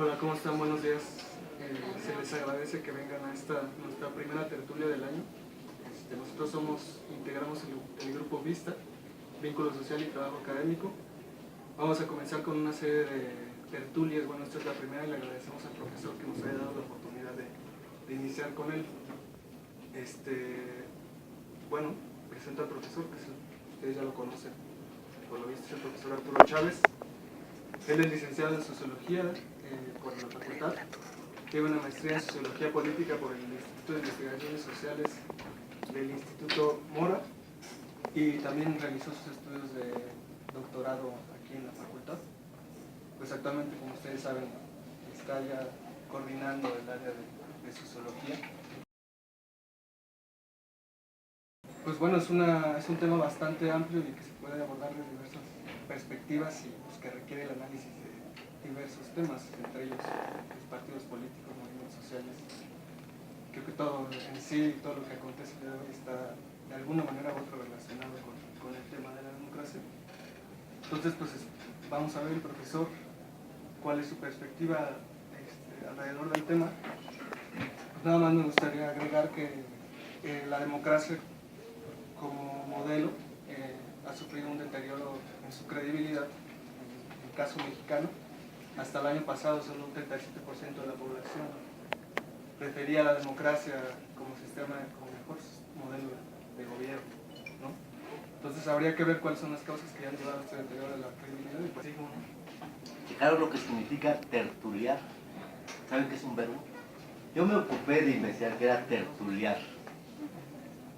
Hola, ¿cómo están? Buenos días. Se les agradece que vengan a nuestra primera tertulia del año. Nosotros integramos el grupo VISTA, Vínculo Social y Trabajo Académico. Vamos a comenzar con una serie de tertulias. Bueno, esta es la primera y le agradecemos al profesor que nos haya dado la oportunidad de iniciar con él. Bueno, presento al profesor, ustedes ya lo conocen, por lo visto es el profesor Arturo Chávez. Él es licenciado en Sociología por la facultad, tiene una maestría en Sociología Política por el Instituto de Investigaciones Sociales del Instituto Mora y también realizó sus estudios de doctorado aquí en la facultad. Pues actualmente, como ustedes saben, está ya coordinando el área de Sociología. Pues bueno, es un tema bastante amplio y que se puede abordar de diversas perspectivas y pues, que requiere el análisis de diversos temas, entre ellos los partidos políticos, movimientos sociales. Creo que todo en sí, todo lo que acontece el día de hoy está de alguna manera u otra relacionado con el tema de la democracia. Entonces, pues vamos a ver, el profesor, cuál es su perspectiva alrededor del tema. Pues nada más me gustaría agregar que la democracia como modelo ha sufrido un deterioro en su credibilidad, en el caso mexicano. Hasta el año pasado solo un 37% de la población prefería la democracia como mejor modelo de gobierno, ¿no? Entonces habría que ver cuáles son las causas que han llevado a este deterioro de la credibilidad y pues sí, ¿no? Fijaros lo que significa tertuliar. ¿Saben qué es un verbo? Yo me ocupé de investigar qué era tertuliar.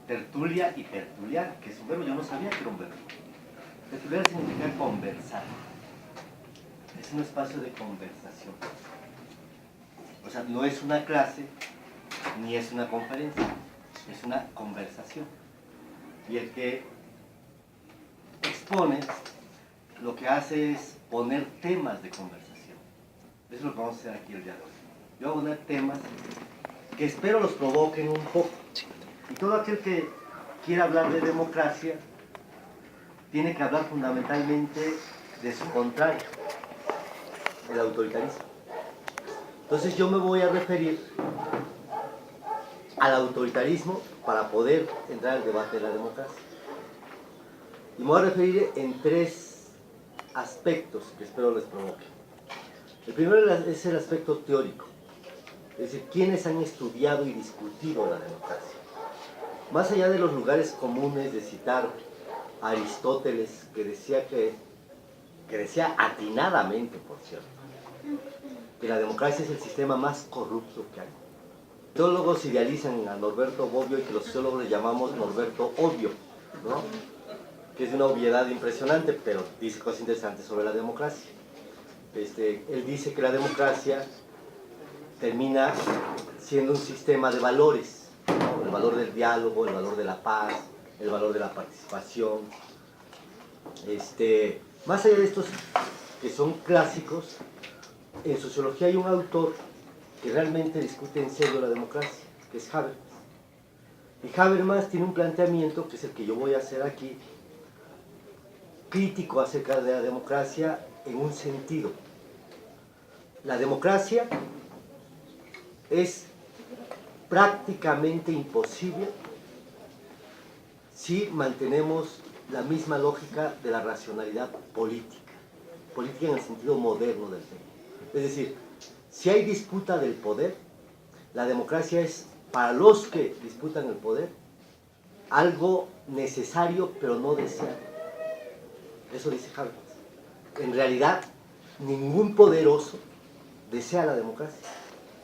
Tertulia y tertuliar, que es un verbo, yo no sabía que era un verbo. Tertuliar significa conversar. Es un espacio de conversación. O sea, no es una clase, ni es una conferencia, es una conversación. Y el que expone, lo que hace es poner temas de conversación. Eso es lo que vamos a hacer aquí el día de hoy. Yo voy a poner temas que espero los provoquen un poco. Y todo aquel que quiera hablar de democracia tiene que hablar fundamentalmente de su contrario, el autoritarismo. Entonces yo me voy a referir al autoritarismo para poder entrar al debate de la democracia. Y me voy a referir en tres aspectos que espero les provoquen. El primero es el aspecto teórico, es decir, quiénes han estudiado y discutido la democracia. Más allá de los lugares comunes de citar a Aristóteles, que decía atinadamente, por cierto, que la democracia es el sistema más corrupto que hay. Los teólogos idealizan a Norberto Bobbio y que los sociólogos le llamamos Norberto Obvio, ¿no? Que es de una obviedad impresionante, pero dice cosas interesantes sobre la democracia. Él dice que la democracia termina siendo un sistema de valores, ¿no? El valor del diálogo, el valor de la paz, el valor de la participación. Más allá de estos que son clásicos, en sociología hay un autor que realmente discute en serio la democracia, que es Habermas. Y Habermas tiene un planteamiento, que es el que yo voy a hacer aquí, crítico acerca de la democracia en un sentido. La democracia es prácticamente imposible si mantenemos la misma lógica de la racionalidad política, política en el sentido moderno del término. Es decir, si hay disputa del poder, la democracia es, para los que disputan el poder, algo necesario pero no deseado. Eso dice Habermas. En realidad, ningún poderoso desea la democracia.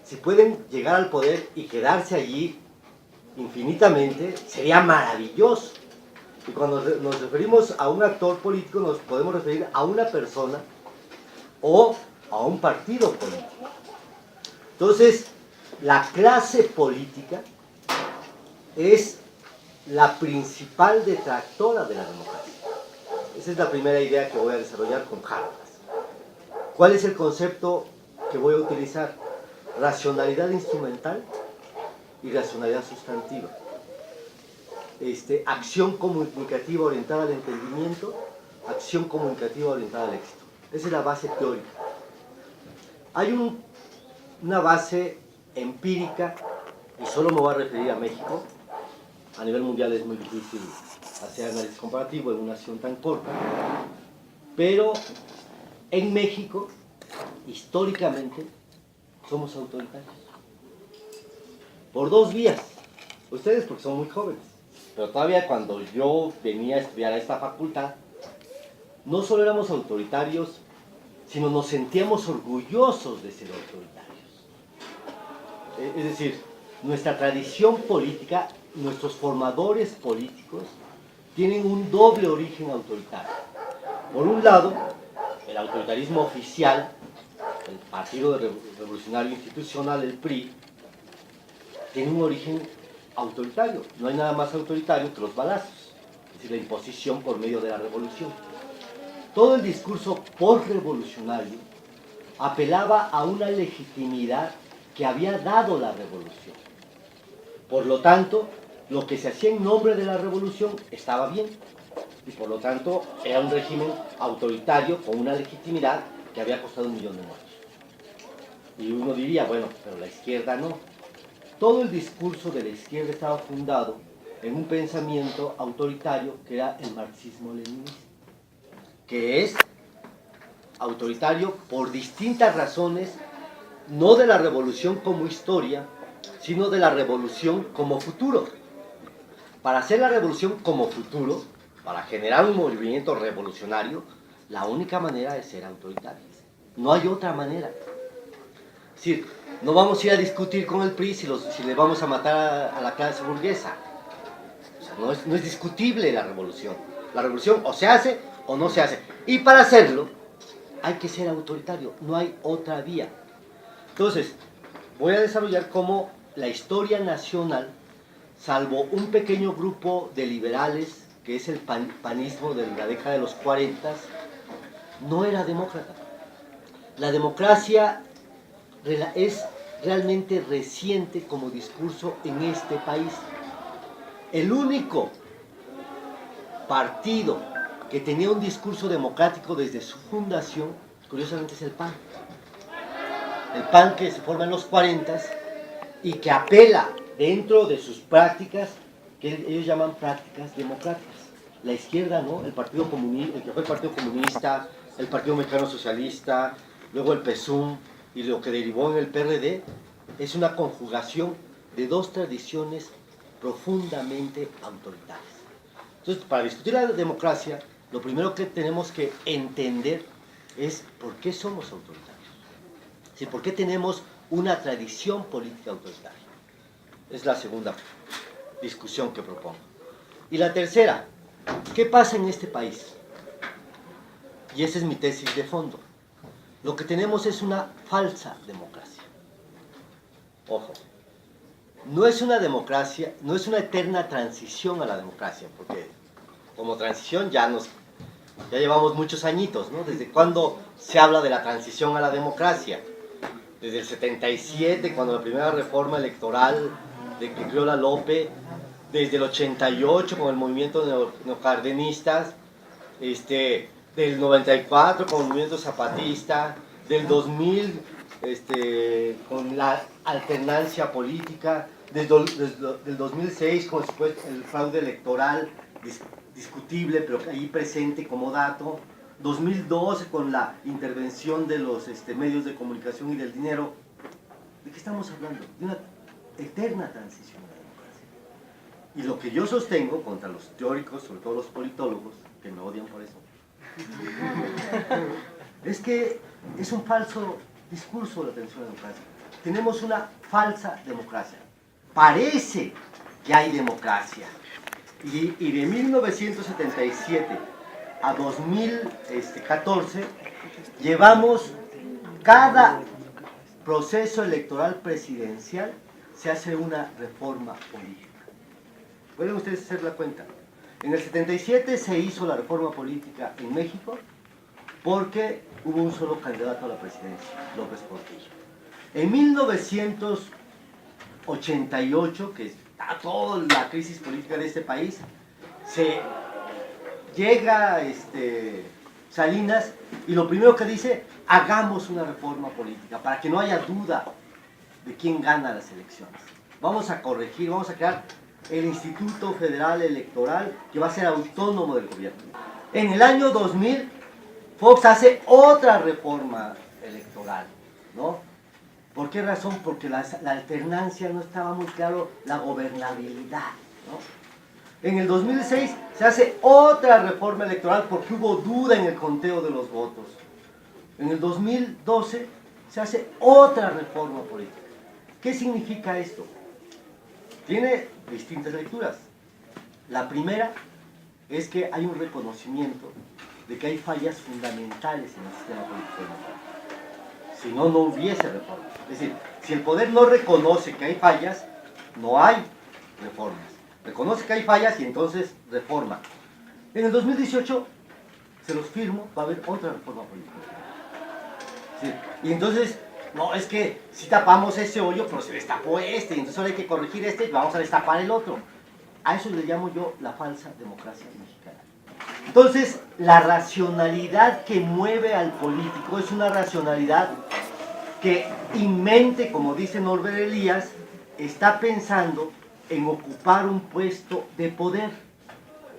Si pueden llegar al poder y quedarse allí infinitamente, sería maravilloso. Y cuando nos referimos a un actor político, nos podemos referir a una persona o a un partido político. Entonces, la clase política es la principal detractora de la democracia. Esa es la primera idea que voy a desarrollar con Habermas. ¿Cuál es el concepto que voy a utilizar? Racionalidad instrumental y racionalidad sustantiva. Acción comunicativa orientada al entendimiento, acción comunicativa orientada al éxito. Esa es la base teórica. Hay una base empírica, y solo me voy a referir a México. A nivel mundial es muy difícil hacer análisis comparativo en una nación tan corta, pero en México, históricamente, somos autoritarios. Por dos vías. Ustedes porque son muy jóvenes, pero todavía cuando yo venía a estudiar a esta facultad, no solo éramos autoritarios, sino nos sentíamos orgullosos de ser autoritarios. Es decir, nuestra tradición política, nuestros formadores políticos, tienen un doble origen autoritario. Por un lado, el autoritarismo oficial, el Partido Revolucionario Institucional, el PRI, tiene un origen autoritario. No hay nada más autoritario que los balazos, es decir, la imposición por medio de la revolución. Todo el discurso postrevolucionario apelaba a una legitimidad que había dado la revolución. Por lo tanto, lo que se hacía en nombre de la revolución estaba bien, y por lo tanto era un régimen autoritario con una legitimidad que había costado 1 millón de muertos. Y uno diría, bueno, pero la izquierda no. Todo el discurso de la izquierda estaba fundado en un pensamiento autoritario que era el marxismo-leninismo, que es autoritario por distintas razones, no de la revolución como historia, sino de la revolución como futuro. Para hacer la revolución como futuro, para generar un movimiento revolucionario, la única manera es ser autoritario. No hay otra manera. Es decir, no vamos a ir a discutir con el PRI si le vamos a matar a la clase burguesa. O sea, no es discutible la revolución. La revolución o se hace o no se hace. Y para hacerlo, hay que ser autoritario. No hay otra vía. Entonces, voy a desarrollar cómo la historia nacional, salvo un pequeño grupo de liberales, que es el panismo de la década de los 40, no era demócrata. La democracia es realmente reciente como discurso en este país. El único partido que tenía un discurso democrático desde su fundación, curiosamente, es el PAN. El PAN, que se forma en los 40 y que apela dentro de sus prácticas, que ellos llaman prácticas democráticas. La izquierda no, el Partido Comunista, el que fue el Partido Comunista, el Partido Mexicano Socialista, luego el PSUM y lo que derivó en el PRD, es una conjugación de dos tradiciones profundamente autoritarias. Entonces, para discutir la democracia, lo primero que tenemos que entender es por qué somos autoritarios. ¿Sí? ¿Por qué tenemos una tradición política autoritaria? Es la segunda discusión que propongo. Y la tercera, ¿qué pasa en este país? Y esa es mi tesis de fondo. Lo que tenemos es una falsa democracia. Ojo, no es una democracia, no es una eterna transición a la democracia, porque como transición ya llevamos muchos añitos, ¿no? ¿Desde cuándo se habla de la transición a la democracia? Desde el 77, cuando la primera reforma electoral de que creó la Lope, desde el 88 con el movimiento neocardenistas, del 94 con el movimiento zapatista, del 2000 con la alternancia política, del 2006 con el fraude electoral discutible, pero ahí presente como dato, 2012 con la intervención de los medios de comunicación y del dinero. ¿De qué estamos hablando? De una eterna transición a la democracia. Y lo que yo sostengo contra los teóricos, sobre todo los politólogos, que me odian por eso, es que es un falso discurso la transición a la democracia. Tenemos una falsa democracia. Parece que hay democracia. Y de 1977 a 2014 llevamos cada proceso electoral presidencial se hace una reforma política. ¿Pueden ustedes hacer la cuenta? En el 77 se hizo la reforma política en México porque hubo un solo candidato a la presidencia, López Portillo. En 1988, que está toda la crisis política de este país, se llega Salinas Y lo primero que dice, hagamos una reforma política para que no haya duda de quién gana las elecciones. Vamos a corregir, vamos a crear el Instituto Federal Electoral que va a ser autónomo del gobierno. En el año 2000, Fox hace otra reforma electoral, ¿no? ¿Por qué razón? Porque la alternancia no estaba muy claro, la gobernabilidad, ¿no? En el 2006 se hace otra reforma electoral porque hubo duda en el conteo de los votos. En el 2012 se hace otra reforma política. ¿Qué significa esto? Tiene distintas lecturas. La primera es que hay un reconocimiento de que hay fallas fundamentales en el sistema político democrático. Si no, no hubiese reforma. Es decir, si el poder no reconoce que hay fallas, no hay reformas. Reconoce que hay fallas y entonces reforma. En el 2018, se los firmo, va a haber otra reforma política. Sí. Y entonces, no, es que si tapamos ese hoyo, pero se destapó este, y entonces ahora hay que corregir este y vamos a destapar el otro. A eso le llamo yo la falsa democracia mexicana. Entonces, la racionalidad que mueve al político es una racionalidad que en mente, como dice Norbert Elias, está pensando en ocupar un puesto de poder.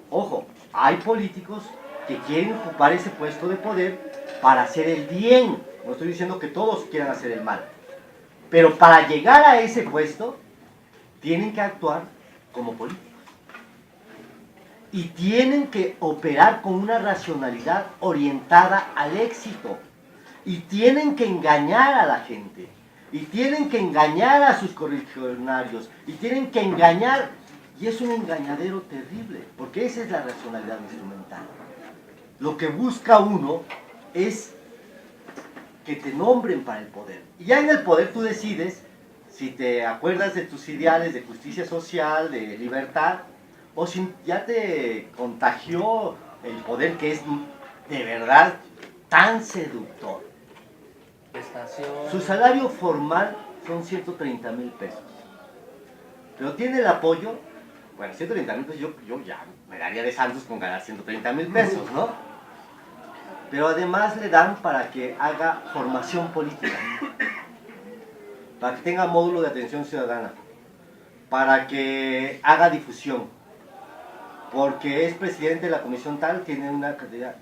Ojo, hay políticos que quieren ocupar ese puesto de poder para hacer el bien. No estoy diciendo que todos quieran hacer el mal. Pero para llegar a ese puesto, tienen que actuar como políticos. Y tienen que operar con una racionalidad orientada al éxito. Y tienen que engañar a la gente. Y tienen que engañar a sus correligionarios. Y tienen que engañar. Y es un engañadero terrible, porque esa es la racionalidad instrumental. Lo que busca uno es que te nombren para el poder. Y ya en el poder tú decides si te acuerdas de tus ideales de justicia social, de libertad, o si ya te contagió el poder que es de verdad tan seductor. Su salario formal son 130,000 pesos. Pero tiene el apoyo, bueno, 130,000 pesos yo ya me daría de santos con ganar 130,000 pesos, ¿no? Pero además le dan para que haga formación política, para que tenga módulo de atención ciudadana, para que haga difusión, porque es presidente de la comisión tal, tiene una cantidad.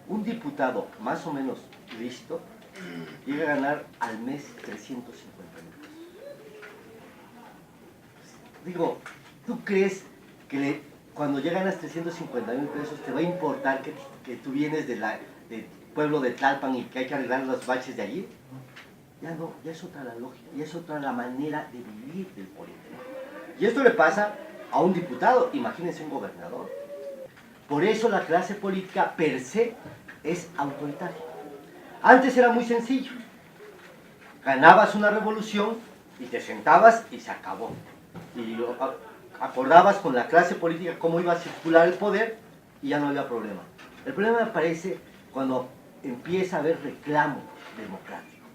Un diputado más o menos listo llega a ganar al mes 350,000 pesos. Digo, ¿tú crees que cuando llegan a 350,000 pesos te va a importar que tú vienes del pueblo de Tlalpan y que hay que arreglar los baches de allí? Ya no, ya es otra la lógica, ya es otra la manera de vivir del político. Y esto le pasa a un diputado, imagínense un gobernador. Por eso la clase política per se es autoritaria. Antes era muy sencillo. Ganabas una revolución y te sentabas y se acabó. Y acordabas con la clase política cómo iba a circular el poder y ya no había problema. El problema aparece cuando empieza a haber reclamo democrático.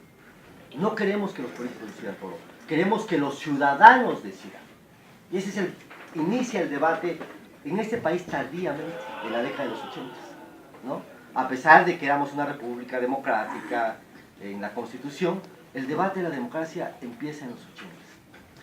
No queremos que los políticos decidan todo, queremos que los ciudadanos decidan. Y ese inicia el debate en este país tardíamente, en la década de los 80, ¿no? A pesar de que éramos una república democrática en la Constitución, el debate de la democracia empieza en los 80.